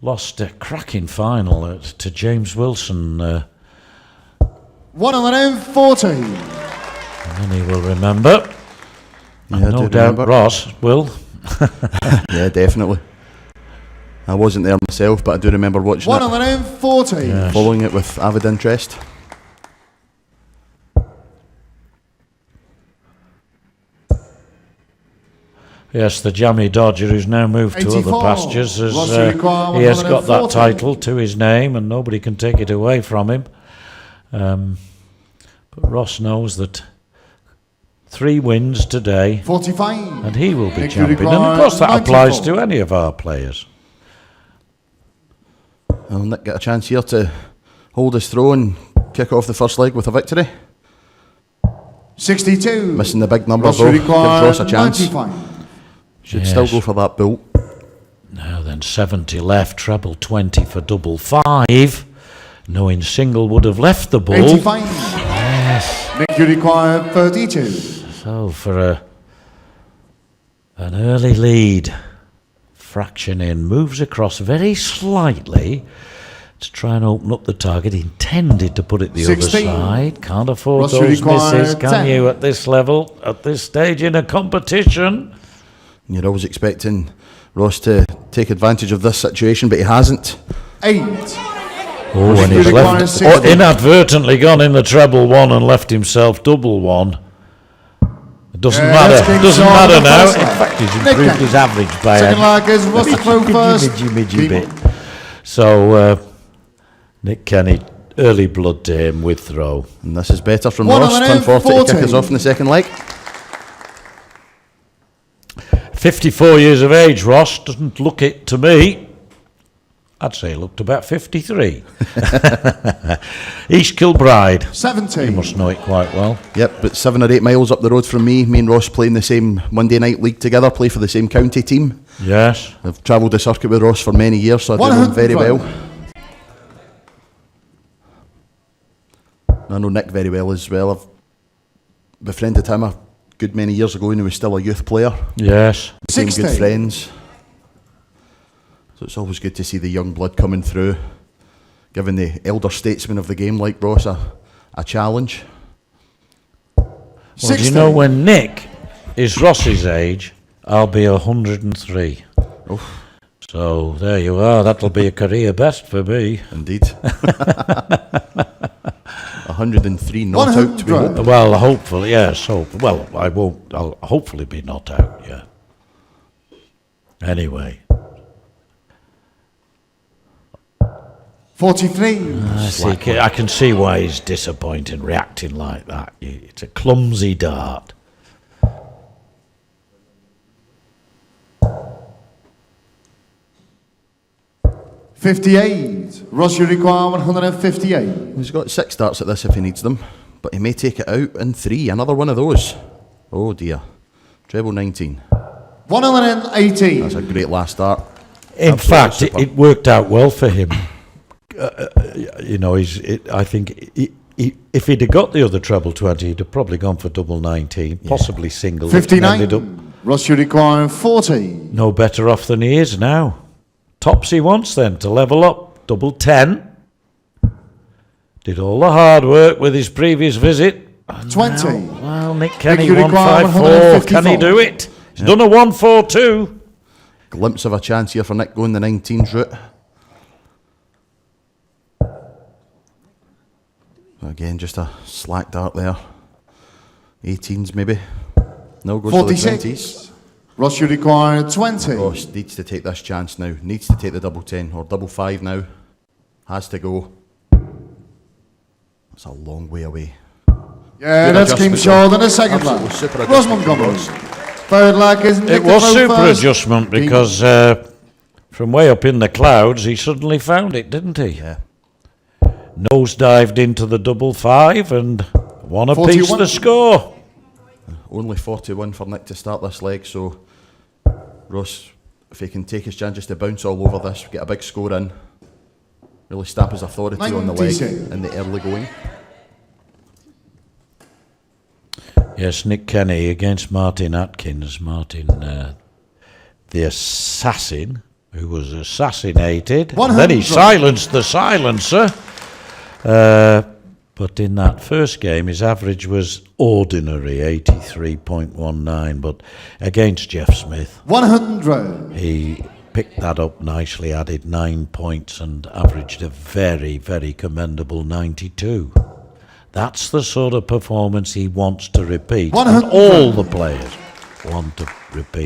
lost a cracking final to James Wilson. 140. And then he will remember. Yeah, no doubt Ross will. Yeah, definitely. I wasn't there myself, but I do remember watching 140. it, yes. Following it with avid interest. Yes, the jammy Dodger, who's now moved to other pastures, he has got that title to his name and nobody can take it away from him. But Ross knows that 3 wins today 45. and he will be champion. And of course that 94. applies to any of our players. Will Nick get a chance here to hold his throw and kick off the first leg with a victory? 62. Missing the big number though, gives Ross a chance. 95. Should still go for that bolt. Now then, 70 left, treble 20 for double 5. Knowing single would have left the ball. 85. Yes. Nick, you require 32. So for an early lead, fraction in, moves across very slightly to try and open up the target. Intended to put it the 16. other side. Can't afford Ross those require misses, can 10. you, at this level, at this stage in a competition? You're always expecting Ross to take advantage of this situation, but he hasn't. 8. Oh, and he's left, inadvertently gone in the treble 1 and left himself double 1. It doesn't matter. It doesn't matter now. In fact, he's improved his average by second leg is Ross to throw first. midgy bit. So Nick Kenny, early blood to him with throw. And this is better from Ross. Turn 40 to kick us off in the second leg. 54 years of age, Ross. Doesn't look it to me. I'd say he looked about 53. East Kilbride. 70. You must know it quite well. Yep, but 7 or 8 miles up the road from me. Me and Ross play in the same Monday night league together, play for the same county team. Yes. I've travelled the circuit with Ross for many years, so I do know him very well. I know Nick very well as well. I've befriended him a good many years ago when he was still a youth player. Yes. Became good friends. So it's always good to see the young blood coming through, giving the elder statesman of the game like Ross a challenge. Well, do you know, when Nick is Ross's age, I'll be 103. Oof. So there you are. That'll be a career best for me. Indeed. 103 not out to be hoped. Well, hopefully, yes. Well, I won't. I'll hopefully be not out. Yeah. Anyway. 43. I can see why he's disappointed, reacting like that. It's a clumsy dart. $58. Ross, you require 158. He's got 6 darts at this if he needs them, but he may take it out in 3. Another one of those. Oh dear. Treble 19. 118. That's a great last dart. In fact, it worked out well for him. You know, I think if he'd have got the other treble 20, he'd have probably gone for double 19, possibly single. 59. Ross, you require 40. No better off than he is now. Tops he wants then to level up. Double 10. Did all the hard work with his previous visit. 20. Well, Nick Kenny 154. Can he do it? He's done a 142. Glimpse of a chance here for Nick going the 19s route. Again, just a slack dart there. 18s maybe. No, goes 46. for the 20s. Ross, you require 20. Ross needs to take this chance now. Needs to take the double 10 or double 5 now. Has to go. That's a long way away. Yeah, Good that's came short in the second Absolutely leg. super Ross adjustment Montgomery. from Third leg is Nick It was super first. adjustment because from way up in the clouds, he suddenly found it, didn't he? Yeah. Nose dived into the double 5 and one apiece 41. the score. Only 41 for Nick to start this leg, so Ross, if he can take his chance just to bounce all over this, get a big score in, really stamp his authority on the leg 96. in the early going. Yes, Nick Kenny against Martin Atkins. Martin, the assassin, who was assassinated. 100. Then he silenced the silencer. But in that first game, his average was ordinary, 83.19. But against Jeff Smith, 100. he picked that up nicely, added 9 points, and averaged a very, very commendable 92. That's the sort of performance he wants to repeat, and 100. all the players want to repeat.